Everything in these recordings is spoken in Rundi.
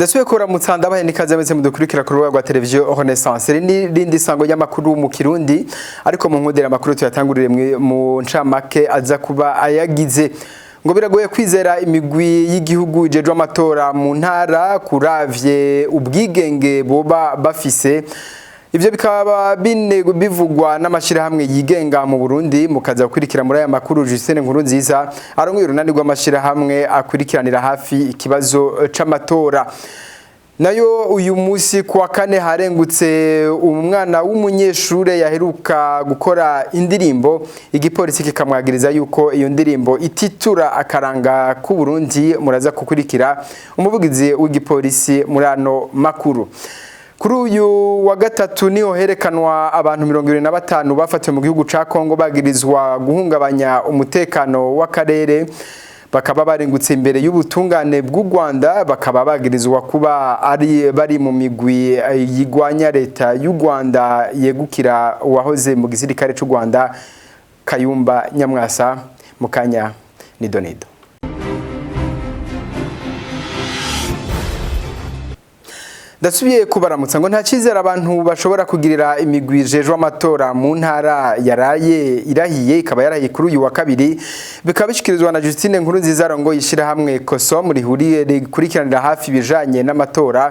Ndasubiye kuramutsa ndabahe nikaze mwese mudukurikira ku rubuga rwa televiziyo Renaissance rindi sango y'amakuru mu Kirundi ariko mu nkundira amakuru tuyatangurire mu ncamake aza kuba ayagize ngo biragoye kwizera imigwi y'igihugu ijejwe amatora mu ntara kuravye ubwigenge boba bafise. Ivyo bikaba bivugwa n'amashira hamwe yigenga mu Burundi mukaza gukurikira muri aya makuru Justine Nkurunziza arongoye urunani rw'amashira hamwe akurikiranira hafi ikibazo c'amatora. Nayo uyu musi kuwa kane harengutse umwana w'umunyeshure yaheruka gukora indirimbo igipolisi kikamwagiriza yuko iyo ndirimbo ititura akaranga ku Burundi muraza kukurikira umuvugizi w'igipolisi muri ano makuru. Kuri uyu wa gatatu niho herekanwa abantu 25 bafatiwe mu gihugu ca Kongo bagirizwa guhungabanya umutekano w'akarere bakaba barengutse imbere y'ubutungane bw'u Rwanda bakaba bagirizwa kuba bari mu migwi yigwanya leta y'u Rwanda yegukira uwahoze mu gisirikare c'u Rwanda Kayumba Nyamwasa mukanya Nido. Ndasubiye kubaramutsa ngo nta cizera abantu bashobora kugirira imigwi ijejwe amatora mu ntara yaraye irahiye ikaba yarahiye kuri uyu wa kabiri bikaba bishikirizwa na Justine Nkurunziza arongoye ishirahamwe COSOM rihuriye rikurikiranira hafi ibijanye n'amatora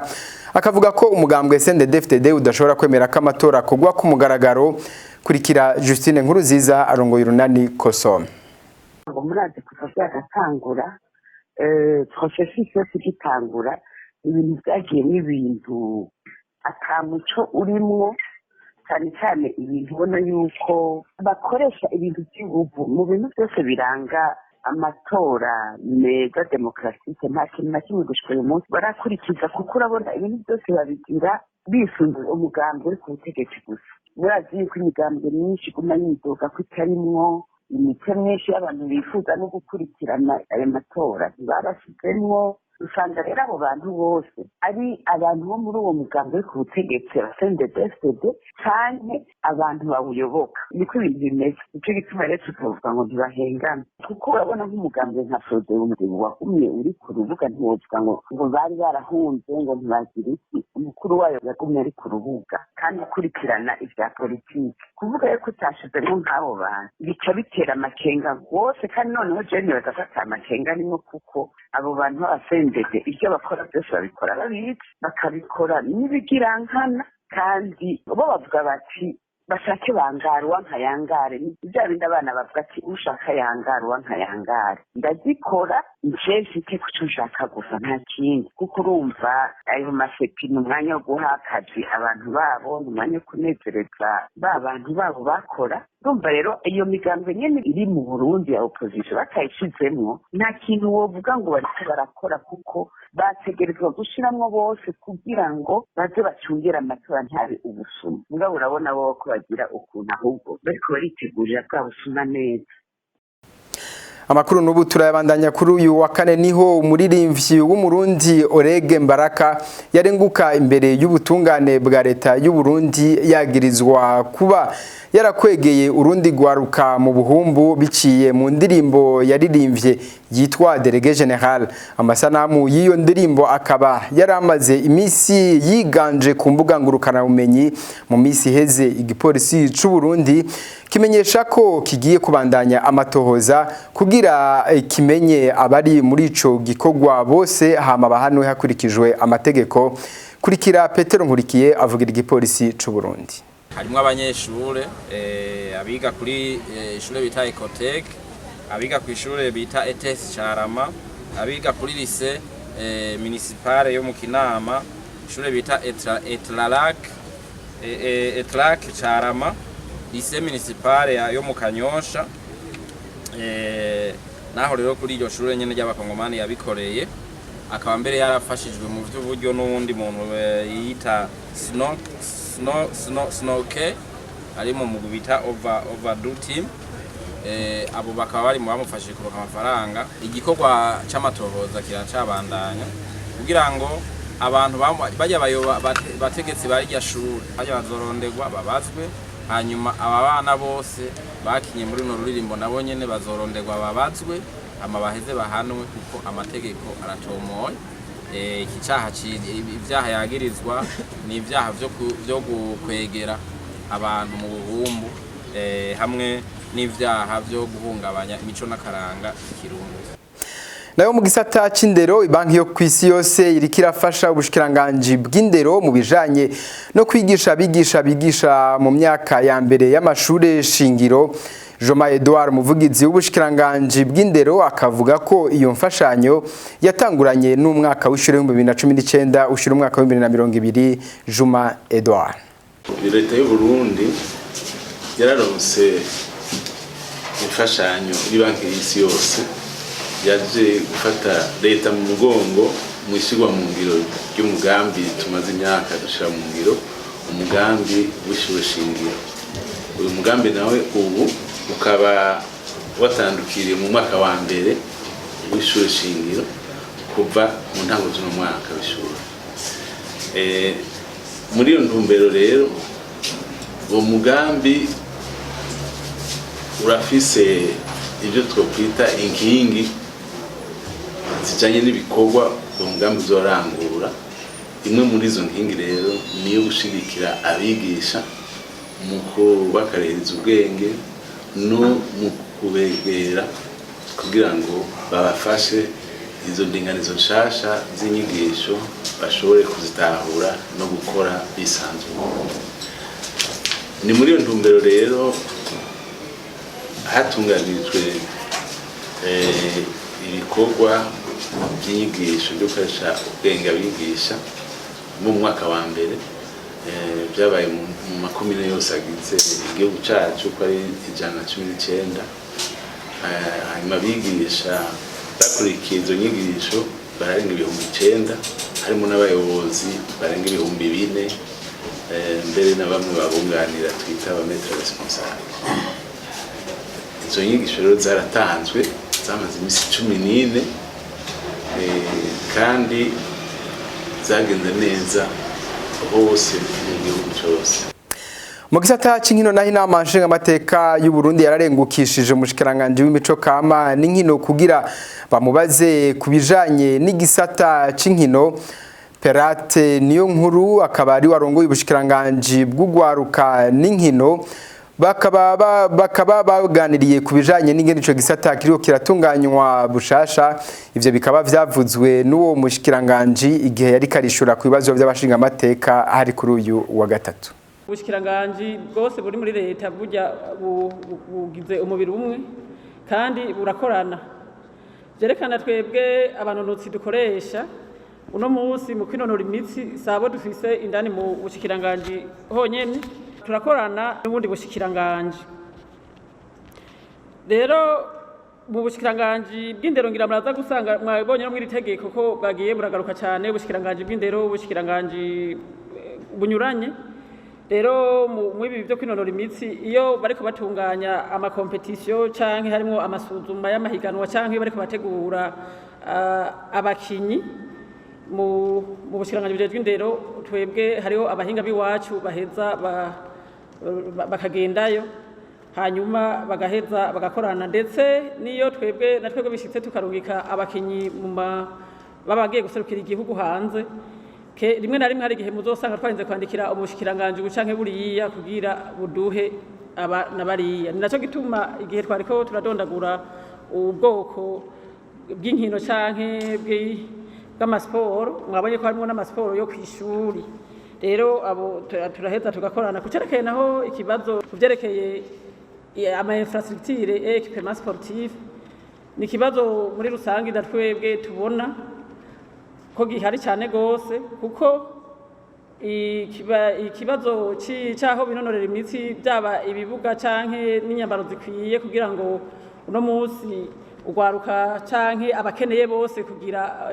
akavuga ko umugambwe CNDD-FDD udashobora kwemera ko amatora kugwa ku mugaragaro. Kurikira Justine Nkurunziza arongoye urunani COSOM. Ngo murazi kuva gatangura processus yose gitangura ibintu byagiye n'ibintu atamuco urimwo cyane cyane ibintu ubona yuko bakoresha ibintu by'inguvu mu bintu byose biranga amatora meza demokratike nta kintu na kimwe gushika uyu munsi barakurikiza kuko urabona ibintu byose babigira bisunze umugambi uri ku butegetsi gusa. Murazi yuko imigambwe myinshi iguma yidoga ko itarimwo imico myinshi y'abantu bifuza no gukurikirana ayo matora ntibarashyizemwo. Usanga rero abo bantu bose ari abantu bo muri uwo mugambi uri ku butegetsi CNDD-FDD canke abantu bawuyoboka niko ibintu bimeze. Nico gituma rero tukavuga ngo ntibahengana kuko urabona nk'umugambi nka Frodebu wagumye uri ku rubuga ntiwovuga ngo bari barahunze ngo ntibagire iki. Umukuru wayo yagumye ari ku rubuga kandi akurikirana ivya politiki. Kuvuga yuko utashizemwo nk'abo bantu bica bitera amakenga rwose kandi noneho jewe nibaza ko ata makenga arimwo kuko abo bantu b'abasendede ibyo bakora byose babikora babizi bakabikora n'ibigirankana kandi bo bavuga bati bashake bangare wankayangare bya bindi abana bavuga ati ushaka yangare wankayangare ndazikora nje mfite kuco nshaka gusa nta kindi kuko urumva ayo masepi n'umwanya wo guha akazi abantu babo n'umwanya wo kunezereza ba bantu babo bakora. Urumva rero iyo migambi nyene iri mu Burundi ya opposition batayishizemwo nta kintu wovuga ngo bariko barakora kuko bategerezwa gushiramwo bose kugira ngo baze bacungera amatora ntabe ubusuma. Mugabo urabona bo ko bagira ukuntu ahubwo bariko baritegurira bwa busuma neza. Amakuru n'ubu turayabandanya kuri uyu wa kane niho umuririmbyi w'umurundi Orege Mbaraka yarenguka imbere y'ubutungane bwa leta y'u Burundi yagirizwa kuba yarakwegeye urundi gwaruka mu buhumbu biciye mu ndirimbo yaririmbye yitwa Délégué Général. Amasanamu y'iyo ndirimbo akaba yaramaze imisi yiganje ku mbuga ngurukana bumenyi mu misi heze. Igipolisi c'u Burundi kimenyesha ko kigiye kubandanya amatohoza kugira kimenye abari muri ico gikogwa bose hama bahanwe hakurikijwe amategeko. Kurikira Petero Nkurikiye avugira igipolisi c'u Burundi. Harimwo abanyeshure abiga kuri ishure bita Ecotec, abiga ku ishure bita ETS Carama, abiga kuri lycée municipale yo mu Kinama, ishure bita Etlac Carama, lycée municipale yo mu Kanyosha. Naho rero kuri iryo shure nyene ry'abakongomani yabikoreye akaba mbere yarafashijwe mu vy'uburyo n'uwundi muntu yita Snoke ari mu mugwi bita Overdo Team. Abo bakaba bari mu bamufashije kuronka amafaranga. Igikorwa c'amatohoza kiracabandanya kugira ngo abantu bajya bategetse bari rya shure bajya bazorondegwa babazwe hanyuma aba bana bose bakinye muri no ruririmbo nabo nyene bazorondegwa babazwe ama baheze bahanwe kuko amategeko aratomoye iki cyaha ibyaha yagirizwa ni ibyaha byo gukwegera abantu mu buhumbu hamwe n'ibyaha byo guhungabanya imico n'akaranga ikirundi. Nayo mu gisata c'indero ibanki yo kwisi yose iriko irafasha ubushikiranganje bw'indero mu bijanye no kwigisha bigisha mu myaka ya mbere y'amashure shingiro. Joma Edouard umuvugizi w'ubushikiranganje bw'indero akavuga ko iyo mfashanyo yatanguranye n'umwaka w'ishure 2019 ushira umwaka wa 2020. Joma Edouard: Leta y'u Burundi yararonse imfashanyo y'Ibanki y'Isi yose yaje gufata leta mu mugongo mu ishigwa mu ngiro ry'umugambi tumaze imyaka dushira mu ngiro, umugambi w'ishure shingiro. Uyu mugambi nawe ubu ukaba watandukiriye mu mwaka wa mbere w'ishure shingiro kuva mu ntango z'uno mwaka w'ishure. Muri iyo ntumbero rero uwo mugambi urafise ibyo twokwita inkingi zijanye n'ibikorwa uwo mugambi uzorangura. Imwe muri izo nkingi rero niyo gushigikira abigisha mu kubakaririza ubwenge no mu kubegera kugira ngo babafashe izo ndinganizo nshasha z'inyigisho bashobore kuzitahura no gukora bisanzuye. Ni muri iyo ntumbero rero hatunganirijwe ibikorwa by'inyigisho byo gukoresha ubwenge abigisha mu mwaka wa mbere byabaye mu makomine yose agize igihugu cyacu ko ari 119. Hanyuma abigisha bakurikiye izo nyigisho bararenga 9,000, harimo n'abayobozi barenga 4,000, mbere na bamwe babunganira twita abametre responsable. Izo nyigisho rero zaratanzwe zamaze imisi 14 kandi zagenze neza hose mu gihugu cyose. Mu gisata c'inkino naho inama nshingamateka y'u Burundi yararengukishije umushikiranganje w'imico kama n'inkino kugira bamubaze kubijanye n'igisata c'inkino. Perate niyo nkuru akaba ari warongoye ubushikiranganje bw'ugwaruka n'inkino bakaba baganiriye kubijanye n'ingene ico gisata kiriko kiratunganywa bushasha. Ivyo bikaba vyavuzwe n'uwo mushikiranganje igihe yari karishura ku bibazo by'abashingamateka hari kuri uyu wa gatatu. Ubushikiranganje bwose buri muri leta burya bugize umubiri umwe kandi burakorana. Byerekana twebwe abanonotsi dukoresha uno munsi mu kwinonora imitsi sabo dufise indani mu bushikiranganje honyene, turakorana n'ubundi bushikiranganje. Rero mu bushikiranganje bw'indero ngira muraza gusanga mwabonye no muri tegeko ko bwagiye buragaruka cyane ubushikiranganje bw'indero, ubushikiranganje bunyuranye. Rero mu ibi byo kwinonora imitsi iyo bariko batunganya ama competition canke harimo amasuzuma y'amahiganwa canke bariko bategura abakinyi mu bushikiranganje bujejwe indero, twebwe hariho abahinga biwacu baheza bakagendayo hanyuma bagaheza bagakorana, ndetse niyo twebwe na twebwe bishitse tukarungika abakinyi babagiye guserukira igihugu hanze. Rimwe na rimwe hari igihe muzosanga twarinze kwandikira umushikiranganje ubucanke buriya kugira buduhe na bariya. Ni naco gituma igihe twariko turadondagura ubwoko bw'inkino canke bw'amasiporo mwabonye ko harimo n'amasiporo yo kwishuri. Rero abo turaheza tugakorana kucerekeye naho ikibazo kuvyerekeye ama infrastructure et équipement sportif. Ni kibazo muri rusangi da twebwe tubona ko gihari cyane gose, kuko ikibazo cyaho binonorera imitsi byaba ibibuga canke n'inyambaro zikwiye kugira ngo uno munsi ugwaruka canke abakeneye bose kugira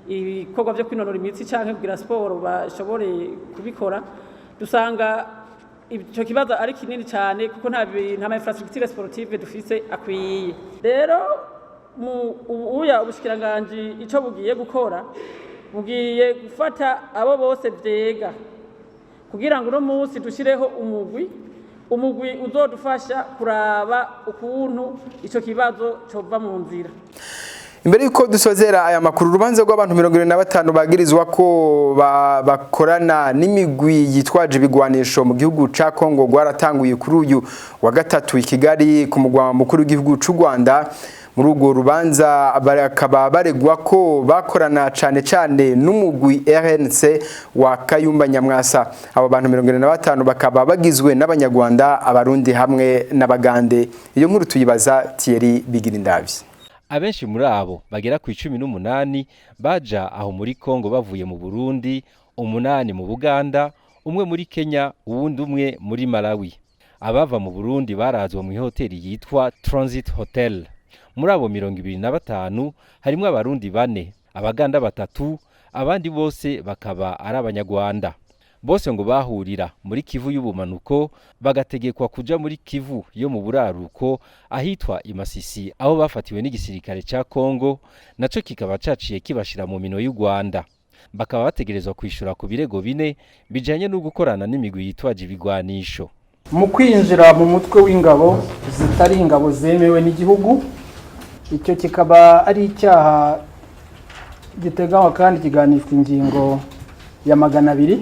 ibikorwa byo kwinonora imitsi canke kugira siporo bashobore kubikora. Dusanga icyo kibazo ari kinini cyane kuko nta infrastructure sportive dufise akwiye. Rero uya ubushikiranganje ico bugiye gukora bugiye gufata abo bose vyega kugira ngo no munsi dushireho umugwi uzodufasha kuraba ukuntu ico kibazo cova mu nzira. Imbere yuko dusozera aya makuru urubanza rw'abantu 25 bagirizwa ko bakorana n'imigwi yitwaje ibigwanisho mu gihugu ca Kongo gwaratanguye kuri uyu wa gatatu i Kigali ku mugwa mukuru w'igihugu c'u Rwanda. Muri urwo rubanza bakaba baregwa ko bakorana cane n'umugwi RNC wa Kayumba Nyamwasa. Abo bantu 25 bakaba bagizwe n'abanyarwanda, abarundi hamwe n'abagande. Iyo nkuru tuyibaza Thierry Bigirindavyi. Abenshi muri abo bagera ku 18 baja aho muri Kongo bavuye mu Burundi, 8 mu Buganda, umwe muri Kenya, uwundi umwe muri Malawi. Abava mu Burundi barazwa mu hoteli yitwa Transit Hotel. Muri abo 25 harimo abarundi 4, abaganda 3, abandi bose bakaba ari abanyarwanda. Bose ngo bahurira muri Kivu y'ubumanuko bagategekwa kuja muri Kivu yo mu buraruko ahitwa Imasisi, aho bafatiwe n'igisirikare ca Kongo, naco kikaba caciye kibashira mu mino y'u Rwanda. Bakaba bategerezwa kwishura ku birego 4 bijanye no gukorana n'imigwi yitwaje ibigwanisho. Mu kwinjira mu mutwe w'ingabo zitari ingabo zemewe n'igihugu, icyo kikaba ari icyaha giteganywa kandi kiganishwa ingingo ya 200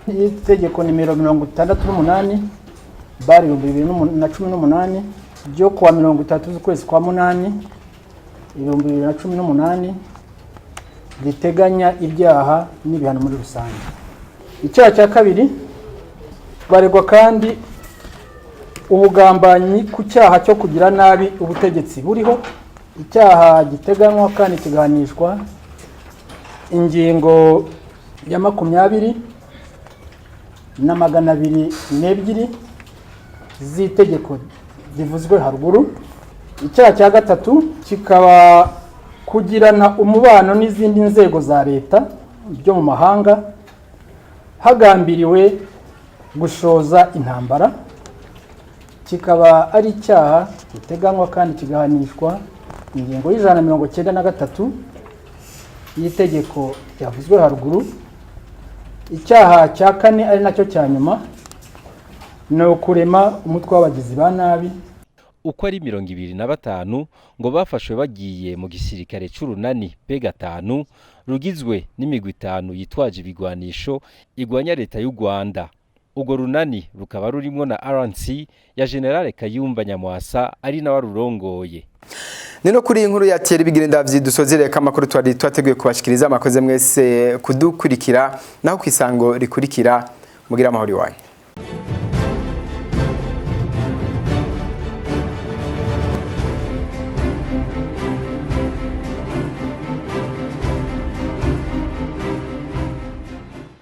itegeko nimero 68 bari 2018 ryo kuwa 30 z'ukwezi kwa 8 2018 riteganya ibyaha n'ibihano muri rusange. Icyaha cya kabiri baregwa kandi ubugambanyi ku cyaha cyo kugira nabi ubutegetsi buriho, icyaha giteganywa kandi kiganishwa ingingo ya 20 na 202 z'itegeko rivuzwe haruguru. Icyaha cya gatatu kikaba kugirana umubano n'izindi nzego za leta byo mu mahanga hagambiriwe gushoza intambara, kikaba ari icyaha giteganywa kandi kigahanishwa ingingo y'193 y'itegeko ryavuzwe haruguru. Icyaha cya 4 ari nacyo cya nyuma no kurema umutwe w'abagizi ba nabi. Uko ari 25 ngo bafashwe bagiye mu gisirikare c'urunani P5 rugizwe n'imigwi 5 yitwaje ibigwanisho igwanya leta y'u Rwanda. Ugo runani rukaba rurimo na RNC ya General Kayumba Nyamwasa ari nawe rurongoye. Nino kuri inkuru ya Thierry Bigirindavyi dusozereye kamakuru twari twateguye kubashikiriza. Amakoze mwese kudukurikira naho kwisango rikurikira mugira amahoro iwanyu.